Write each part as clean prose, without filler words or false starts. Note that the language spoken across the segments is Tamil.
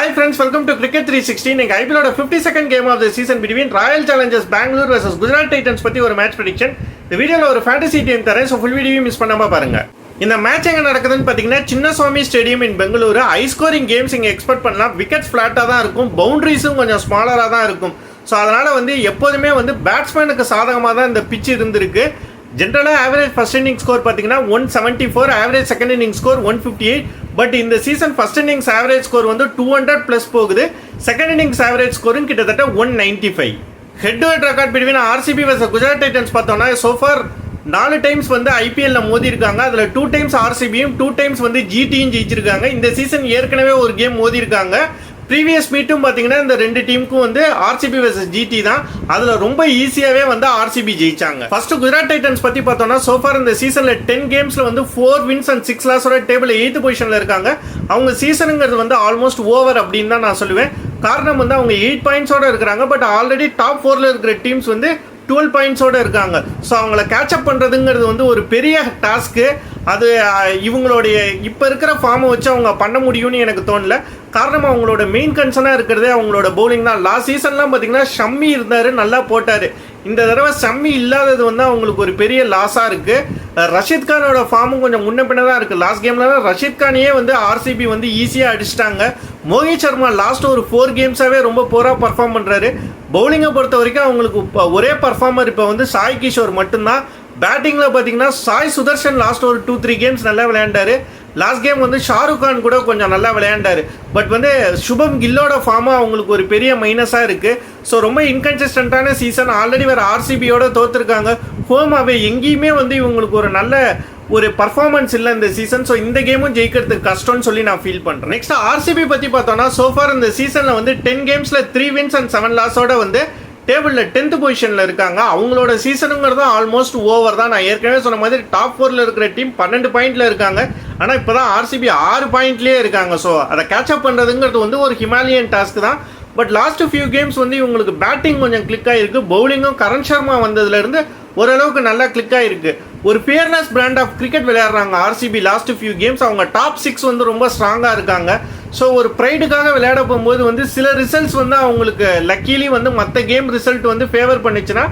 Hi friends, welcome to Cricket 360. இன்னைக்கு ஐபிஎலோட 52nd game of the season between Royal Challengers Bangalore vs Gujarat Titans பத்தி ஒரு மேட்ச் ப்ரெடிக்ஷன். இந்த வீடியோல ஒரு ஃபேண்டசி டீம் தரேன், சோ ஃபுல் வீடியோவை மிஸ் பண்ணாம பாருங்க. இந்த மேட்ச் எங்க நடக்குதுன்னு பாத்தீங்கன்னா Chinnaswamy stadium in Bengaluru. High scoring games இங்க எக்ஸ்பெக்ட் பண்ணலாம். விக்கெட்ஸ் ஃபிளாட்டா தான் இருக்கும், பவுண்டரிஸும் கொஞ்சம் ஸ்மாலரா தான் இருக்கும். ஸோ அதனால எப்போதுமே பேட்ஸ்மேனுக்கு சாதகமாக தான் இந்த பிச் இருந்திருக்கு. ஜென்ரலாக ஆவரேஜ் ஃபர்ஸ்ட் இன்னிங் ஸ்கோர் பார்த்தீங்கன்னா 174, average second inning score 158. But இந்த season first innings average score 200+ போகுது. செகண்ட் இன்னிங்ஸ் ஆவரேஜ் ஸ்கோரும் கிட்டத்தட்ட 195. Head to head record between RCB vs Gujarat Titans பார்த்தோம்னா சோஃபார் 4 டைம்ஸ் ஐபிஎல்ல மோதி இருக்காங்க. அதில் 2 டைம்ஸ் ஆர்சிபியும் 2 டைம்ஸ் ஜிடியும் ஜெயிச்சிருக்காங்க. இந்த சீசன் ஏற்கனவே ஒரு கேம் மோதி இருக்காங்க. ப்ரீவியஸ் மீட்டும் பார்த்தீங்கன்னா இந்த 2 டீமுக்கும் ஆர்சிபி vs ஜிடி தான். அதில் ரொம்ப ஈஸியாகவே ஆர்சிபி ஜெயிச்சாங்க. ஃபர்ஸ்ட் குஜராத் டைட்டன்ஸ் பற்றி பார்த்தோம்னா சோஃபார் இந்த சீசனில் 10 கேம்ஸில் 4 வின்ஸ் அண்ட் 6 லாஸோட டேபிள் 8th பொசிஷனில் இருக்காங்க. அவங்க சீசனுங்கிறது ஆல்மோஸ்ட் ஓவர் அப்படின்னு தான் நான் சொல்லுவேன். காரணம் அவங்க 8 பாயிண்ட்ஸோட இருக்கிறாங்க. பட் ஆல்ரெடி டாப் 4ல் இருக்கிற டீம்ஸ் 12 பாயிண்ட்ஸோட இருக்காங்க. ஸோ அவங்கள கேட்சப் பண்ணுறதுங்கிறது ஒரு பெரிய டாஸ்க்கு. அது இவங்களுடைய இப்போ இருக்கிற ஃபார்மை வச்சு அவங்க பண்ண முடியும்னு எனக்கு தோணல. காரணம் அவங்களோட மெயின் கன்சர்னாக இருக்கிறதே அவங்களோட பவுலிங் தான். லாஸ்ட் சீசன்லாம் பார்த்தீங்கன்னா ஷம்மி இருந்தார், நல்லா போட்டார். இந்த தடவை ஷம்மி இல்லாதது அவங்களுக்கு ஒரு பெரிய லாஸாக இருக்குது. ரஷீத் கானோட ஃபார்மும் கொஞ்சம் முன்ன பின்ன தான் இருக்குது. லாஸ்ட் கேமில் ரஷீத் கானையே ஆர்சிபி ஈஸியாக அடிச்சிட்டாங்க. மோஹித் சர்மா லாஸ்ட் ஒரு 4 கேம்ஸாகவே ரொம்ப போராக பர்ஃபார்ம் பண்ணுறாரு. பவுலிங்கை பொறுத்த வரைக்கும் அவங்களுக்கு ஒரே பர்ஃபார்மர் இப்போ சாய் கிஷோர் மட்டும்தான். பேட்டிங்கில் பார்த்தீங்கன்னா சாய் சுதர்ஷன் லாஸ்ட் ஒரு 2-3 கேம்ஸ் நல்லா விளையாண்டாரு. லாஸ்ட் கேம் ஷாருக் கான் கூட கொஞ்சம் நல்லா விளையாண்டாரு. பட் சுபம் கில்லோட ஃபார்மாக அவங்களுக்கு ஒரு பெரிய மைனஸாக இருக்குது. ஸோ ரொம்ப இன்கன்சிஸ்டண்ட்டான சீசன். ஆல்ரெடி வேறு ஆர்சிபியோட தோற்றுருக்காங்க. ஹோம் அவே எங்கேயுமே இவங்களுக்கு ஒரு நல்ல ஒரு பர்ஃபார்மன்ஸ் இல்லை இந்த சீசன். ஸோ இந்த கேமும் ஜெயிக்கிறதுக்கு கஷ்டம்னு சொல்லி நான் ஃபீல் பண்ணுறேன். நெக்ஸ்ட் ஆர்சிபி பற்றி பார்த்தோன்னா சோஃபார் இந்த சீசனில் 10 கேம்ஸில் 3 வின்ஸ் அண்ட் 7 லாஸோட டேபிளில் 10th பொசிஷனில் இருக்காங்க. அவங்களோட சீசனுங்கிறது ஆல்மோஸ்ட் ஓவர் தான். நான் ஏற்கனவே சொன்ன மாதிரி டாப் 4ல் இருக்கிற டீம் 12 பாயிண்டில் இருக்காங்க. ஆனால் இப்போ தான் ஆர்சிபி 6 பாயிண்ட்லேயே இருக்காங்க. ஸோ அதை கேட்சப் பண்ணுறதுங்கிறது ஒரு ஹிமாலயன் டாஸ்க் தான். பட் லாஸ்ட் ஃபியூ கேம்ஸ் இவங்களுக்கு பேட்டிங் கொஞ்சம் கிளிக் ஆகிருக்கு. பவுலிங்கும் கரண் சர்மா வந்ததுலேருந்து ஓரளவுக்கு நல்லா கிளிக் ஆகிருக்கு. ஒரு ஃபியர்னஸ் பிராண்ட் ஆஃப் கிரிக்கெட் விளையாடுறாங்க ஆர்சிபி. லாஸ்ட் ஃபியூ கேம்ஸ் அவங்க டாப் 6 ரொம்ப ஸ்ட்ராங்காக இருக்காங்க. ஸோ ஒரு ப்ரைடுக்காக விளையாட போகும்போது சில ரிசல்ட்ஸ் அவங்களுக்கு லக்கீலி மற்ற கேம் ரிசல்ட் ஃபேவர் பண்ணிச்சுன்னா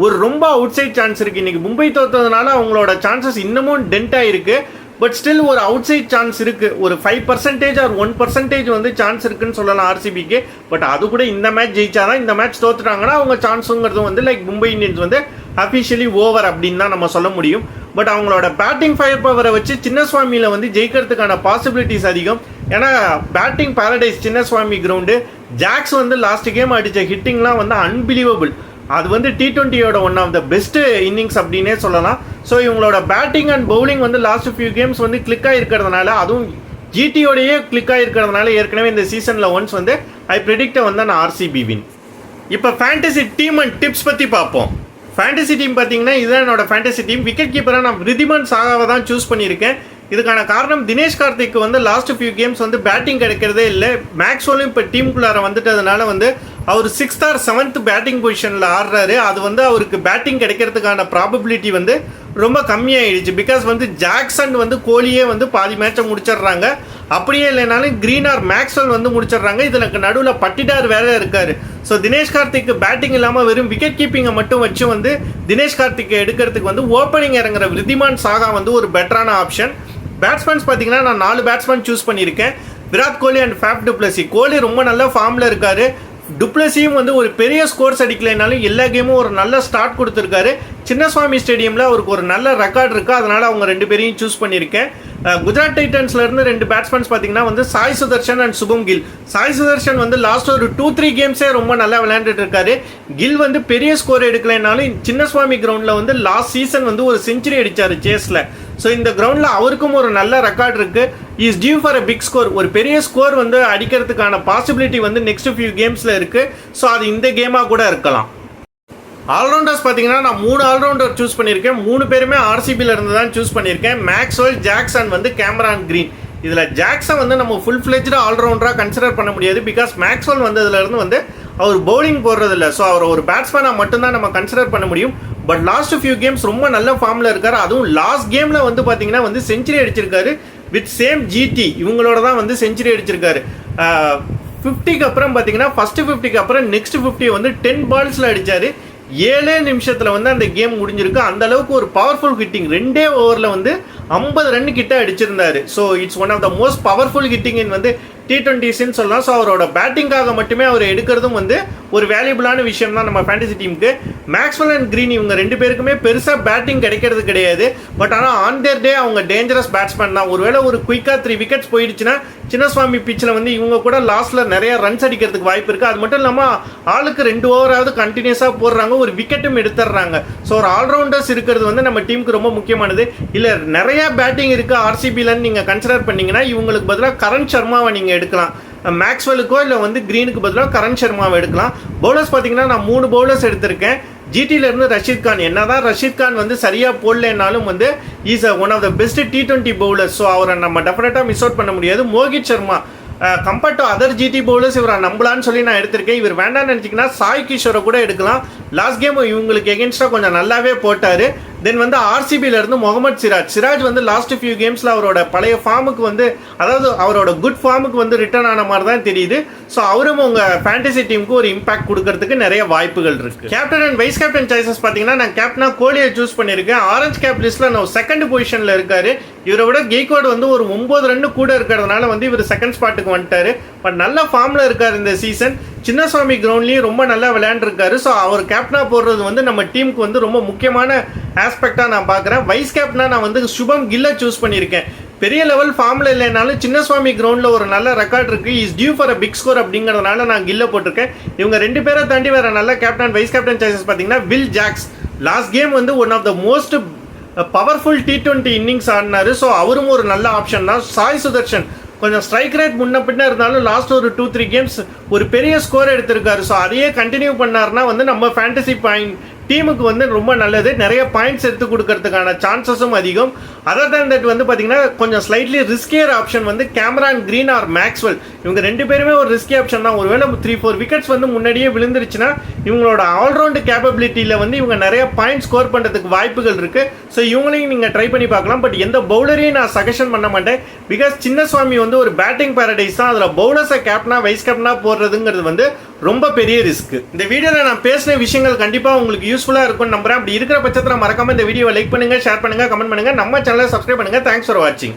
ஒரு ரொம்ப அவுட் சைட் சான்ஸ் இருக்குது. இன்றைக்கி மும்பை தோற்றதுனால அவங்களோட சான்சஸ் இன்னமும் டென்ட் ஆகிருக்கு. பட் ஸ்டில் ஒரு அவுட் சைட் சான்ஸ் இருக்குது. ஒரு 5% ஆர் 1% சான்ஸ் இருக்குன்னு சொல்லலாம் ஆர்சிபிக்கு. பட் அது கூட இந்த மேட்ச் ஜெயிச்சாதான். இந்த மேட்ச் தோத்துட்டாங்கன்னா அவங்க சான்ஸுங்கிறது like Mumbai Indians officially over அப்படின்னு தான் நம்ம சொல்ல முடியும். பட் அவங்களோட பேட்டிங் ஃபயர் பவரை வச்சு சின்னசுவாமியில் ஜெயிக்கிறதுக்கான பாசிபிலிட்டிஸ் அதிகம். ஏன்னா batting paradise Chinnaswamy ground. Jacks last game அடித்த ஹிட்டிங்லாம் அன்பிலீவபிள். அது T20யோட one of the best innings அப்படின்னே சொல்லலாம். ஸோ இவங்களோட batting and bowling last few games click ஆகிருக்கிறதுனால, அதுவும் ஜிடியோடையே கிளிக் ஆகிருக்கிறதுனால ஏற்கனவே இந்த சீசனில் ஒன்ஸ் ஐ ப்ரெடிக்ட் நான் ஆர்சிபி வின். இப்போ ஃபேண்டசி டீம் அண்ட் டிப்ஸ் பற்றி பார்ப்போம். ஃபேண்டசி டீம் பார்த்தீங்கன்னா இதுதான் என்னோட ஃபேண்டசி டீம். விக்கெட் கீப்பராக நான் ரிதிமன் சாகாவை தான் சூஸ் பண்ணியிருக்கேன். இதுக்கான காரணம் Dinesh Karthik last few games batting கிடைக்கிறதே இல்லை. மேக்ஸ்வெலும் இப்போ டீமுக்குள்ளார வந்துட்டதுனால அவர் 6th or 7th பேட்டிங் பொசிஷனில் ஆடுறாரு. அது அவருக்கு பேட்டிங் கிடைக்கிறதுக்கான ப்ராபபிலிட்டி ரொம்ப கம்மியாயிடுச்சு. பிகாஸ் ஜாக்சன் கோலியே பாதி மேட்சை முடிச்சிடுறாங்க. அப்படியே இல்லைனாலும் கிரீன் ஆர் மேக்ஸ்வெல் முடிச்சிடுறாங்க. இதில் நடுவில் பட்டிடார் வேற இருக்காரு. ஸோ தினேஷ் கார்த்திக் பேட்டிங் இல்லாமல் வெறும் விக்கெட் கீப்பிங்கை மட்டும் வச்சு தினேஷ் கார்த்திக் எடுக்கிறதுக்கு ஓப்பனிங் இறங்குற ரிதிமான் சாகா ஒரு பெட்டரான ஆப்ஷன். பேட்ஸ்மேன்ஸ் பார்த்தீங்கன்னா நான் 4 பேட்ஸ்மேன் சூஸ் பண்ணியிருக்கேன். Virat Kohli and ஃபேப் du Plessis. கோலி ரொம்ப நல்ல ஃபார்மில் இருக்காரு. டுப்ளசியும் ஒரு பெரிய ஸ்கோர்ஸ் அடிக்கலைனாலும் எல்லா கேமும் ஒரு நல்ல ஸ்டார்ட் கொடுத்துருக்காரு. சின்னசுவாமி ஸ்டேடியமில் அவருக்கு ஒரு நல்ல ரெக்கார்ட் இருக்குது. அதனால் அவங்க 2 பேரையும் சூஸ் பண்ணியிருக்கேன். குஜராத் டைட்டன்ஸ்லேருந்து 2 பேட்ஸ்மேன்ஸ் பார்த்தீங்கன்னா சாய் சுதர்ஷன் அண்ட் சுபம் கில். சாய் சுதர்ஷன் லாஸ்ட் ஒரு 2-3 கேம்ஸே ரொம்ப நல்லா விளையாண்டுட்டு இருக்காரு. கில் பெரிய ஸ்கோர் எடுக்கலைனாலும் சின்னசுவாமி கிரவுண்டில் லாஸ்ட் சீசன் ஒரு செஞ்சுரி அடித்தார் சேஸில். ஸோ இந்த கிரவுண்டில் அவருக்கும் ஒரு நல்ல ரெக்கார்ட் இருக்குது. Is due for a big score. ஒரு பெரிய ஸ்கோர் அடிக்கிறதுக்கான பாசிபிலிட்டி நெக்ஸ்ட் ஃபியூ கேம்ஸில் இருக்குது. ஸோ அது இந்த கேமாக கூட இருக்கலாம். ஆல்ரவுண்டர்ஸ் பார்த்தீங்கன்னா நான் 3 ஆல்ரவுண்டர் சூஸ் பண்ணியிருக்கேன். 3 பேருமே ஆர்சிபியில் இருந்து தான் சூஸ் பண்ணியிருக்கேன். மேக்ஸ்வெல், ஜாக்சன் கேமரான் கிரீன். இதில் ஜாக்சன் நம்ம ஃபுல் ஃப்ளெஜ்டு ஆல்ரவுண்டராக கன்சிடர் பண்ண முடியாது. பிகாஸ் மேக்ஸ்வெல் வந்ததுலேருந்து அவர் பவுலிங் போடுறதில்ல. ஸோ அவர் ஒரு பேட்ஸ்மேனாக மட்டும்தான் நம்ம கன்சிடர் பண்ண முடியும். பட் லாஸ்ட் ஃபியூ கேம்ஸ் ரொம்ப நல்ல ஃபார்மில் இருக்கார். அதுவும் லாஸ்ட் கேமில் பார்த்தீங்கன்னா செஞ்சுரி அடிச்சிருக்காரு வித் சேம் ஜிடி. இவங்களோட தான் செஞ்சுரி அடிச்சிருக்காரு. 50க்கு அப்புறம் பார்த்தீங்கன்னா ஃபர்ஸ்ட் 50க்கு அப்புறம் நெக்ஸ்ட் 50 வந்து 10 பால்ஸில் அடிச்சாரு. 7 நிமிஷத்தில் வந்து அந்த கேம் முடிஞ்சிருக்கு. அந்த அளவுக்கு ஒரு பவர்ஃபுல் ஹிட்டிங், 2 ஓவரில் வந்து 50 ரன் கிட்ட அடிச்சிருந்தாரு. So it's one of the most powerful hitting in வந்து T20ன்னு சொல்லலாம். ஸோ அவரோட பேட்டிங்காக மட்டுமே அவர் எடுக்கிறதும் வந்து ஒரு வேல்யூபிளான விஷயம் தான் நம்ம ஃபேண்டசி டீமுக்கு. மேக்ஸ்வெல் அண்ட் கிரீன் இவங்க 2 பேருக்குமே பெருசாக பேட்டிங் கிடைக்கிறது கிடையாது. பட் ஆனால் ஆன் தேர் டே அவங்க டேஞ்சரஸ் பேட்ஸ்மேன் தான். ஒருவேளை ஒரு குயிக்காக 3 விக்கெட்ஸ் போயிடுச்சுன்னா சின்னசுவாமி பிச்சில் வந்து இவங்க கூட லாஸ்ட்டில் நிறைய ரன்ஸ் அடிக்கிறதுக்கு வாய்ப்பு இருக்குது. அது மட்டும் இல்லாமல் ஆளுக்கு 2 ஓவராவது கண்டினியூஸாக போடுறாங்க, ஒரு விக்கெட்டும் எடுத்துடுறாங்க. ஸோ ஒரு ஆல்ரவுண்டர்ஸ் இருக்கிறது வந்து நம்ம டீமுக்கு ரொம்ப முக்கியமானது. இல்லை நிறைய பேட்டிங் இருக்குது ஆர்சிபிலன்னு நீங்கள் கன்சிடர் பண்ணிங்கன்னா இவங்களுக்கு பதிலாக கரண் சர்மாவை நீங்கள் எடுக்கலாம். மேக்ஸ்வெலுக்கோ இல்லை வந்து கிரீனுக்கு பதிலாக கரண் சர்மாவை எடுக்கலாம். பவுலர்ஸ் பார்த்தீங்கன்னா நான் 3 பவுலர்ஸ் எடுத்திருக்கேன். ஜிடியிலேருந்து ரஷீத் கான். என்னதான் ரஷீத் கான் வந்து சரியாக போடலனாலும் வந்து is one of the best T20 bowlers. So அவரை நம்ம டெஃபினட்டாக மிஸ் அவுட் பண்ண முடியாது. Mohit Sharma compared to other GT bowlers இவரை நம்பலான்னு சொல்லி நான் எடுத்திருக்கேன். இவர் வேண்டாம்னு நினச்சிங்கன்னா சாய் கிஷோரை கூட எடுக்கலாம். லாஸ்ட் கேம் இவங்களுக்கு எகென்ஸ்டாக கொஞ்சம் நல்லாவே போட்டார். தென் வந்து ஆர்சிபியிலேருந்து முகமது சிராஜ் வந்து லாஸ்ட் ஃபியூ கேம்ஸில் அவரோட பழைய ஃபார்முக்கு வந்து, அதாவது அவரோட குட் ஃபார்முக்கு வந்து ரிட்டர்ன் ஆன மாதிரி தான் தெரியுது. ஸோ அவரும் உங்கள் ஃபேண்டசி டீமுக்கு ஒரு இம்பாக்ட் கொடுக்கறதுக்கு நிறைய வாய்ப்புகள் இருக்குது. Captain and vice captain choices பார்த்தீங்கன்னா நான் கேப்டனா கோலியை சூஸ் பண்ணியிருக்கேன். ஆரஞ்ச் கேப் லிஸ்ட்டில் நான் செகண்ட் பொசிஷனில் இருக்காரு. இவரை விட கெய்க்வாட் வந்து ஒரு 9 ரன்னு கூட இருக்கிறதுனால வந்து இவர் செகண்ட் ஸ்பாட்டுக்கு வந்துட்டாரு. பட் நல்ல ஃபார்மில் இருக்கார் இந்த சீசன். சின்னசுவாமி கிரவுண்ட்லேயும் ரொம்ப நல்லா விளையாண்டுருக்காரு. ஸோ அவர் கேப்டனாக போடுறது வந்து நம்ம டீமுக்கு வந்து ரொம்ப முக்கியமான ஆஸ்பெக்டாக நான் பார்க்குறேன். வைஸ் கேப்டனாக நான் வந்து சுபம் கில்லை சூஸ் பண்ணியிருக்கேன். பெரிய லெவல் ஃபார்மில் இல்லைனாலும் சின்னசுவாமி கிரவுண்டில் ஒரு நல்ல ரெக்கார்ட் இருக்குது. Is due for a big score அப்படிங்கிறதுனால நான் கில்லை போட்டிருக்கேன். இவங்க 2 பேரை தாண்டி வேறு நல்ல கேப்டன் வைஸ் கேப்டன் சாய்ஸஸ் பார்த்தீங்கன்னா வில் ஜாக்ஸ். லாஸ்ட் கேம் வந்து one of the most powerful T20 innings ஆடினாரு. ஸோ அவரும் ஒரு நல்ல ஆப்ஷன் தான். சாய் சுதர்ஷன் கொஞ்சம் ஸ்ட்ரைக் ரேட் முன்ன பின்ன இருந்தாலும் லாஸ்ட் ஒரு 2-3 கேம்ஸ் ஒரு பெரிய ஸ்கோர் எடுத்திருக்காரு. ஸோ அதையே கண்டினியூ பண்ணாருன்னா வந்து நம்ம ஃபேண்டசி டீமுக்கு வந்து ரொம்ப நல்லது. நிறைய பாயிண்ட்ஸ் எடுத்து கொடுக்கறதுக்கான சான்சஸும் அதிகம். அதர் தேன் தட் வந்து பார்த்தீங்கன்னா கொஞ்சம் ஸ்லைட்லி ரிஸ்கியர் ஆப்ஷன் வந்து கேமரான் கிரீன் ஆர் மேக்ஸ்வெல். இவங்க 2 பேருமே ஒரு ரிஸ்கி ஆப்ஷன் தான். ஒருவேளை 3-4 விக்கெட்ஸ் வந்து முன்னாடியே விழுந்துருச்சுன்னா இவங்களோட ஆல்ரவுண்டு கேப்பபிலிட்டியில் வந்து இவங்க நிறைய பாயிண்ட் ஸ்கோர் பண்ணுறதுக்கு வாய்ப்புகள் இருக்குது. ஸோ இவங்களையும் நீங்கள் ட்ரை பண்ணி பார்க்கலாம். பட் எந்த பவுலரையும் நான் சஜஷன் பண்ண மாட்டேன். பிகாஸ் சின்னசுவாமி வந்து ஒரு பேட்டிங் பேரடைஸ் தான். அதில் பவுலர்ஸை கேப்டனா வைஸ் கேப்டனா போடுறதுங்கிறது வந்து ரொம்ப பெரிய ரிஸ்க். இந்த வீடியோவில் நான் பேசின விஷயங்கள் கண்டிப்பாக உங்களுக்கு யூஸ்ஃபுல்லாக இருக்கும்னு நம்புறேன். அப்படி இருக்கிற பட்சத்தில் மறக்காம இந்த வீடியோவை லைக் பண்ணுங்க, ஷேர் பண்ணுங்க, கமெண்ட் பண்ணுங்க, நம்ம சேனலை சப்ஸ்கிரைப் பண்ணுங்க. தேங்க்ஸ் ஃபார் வாட்சிங்.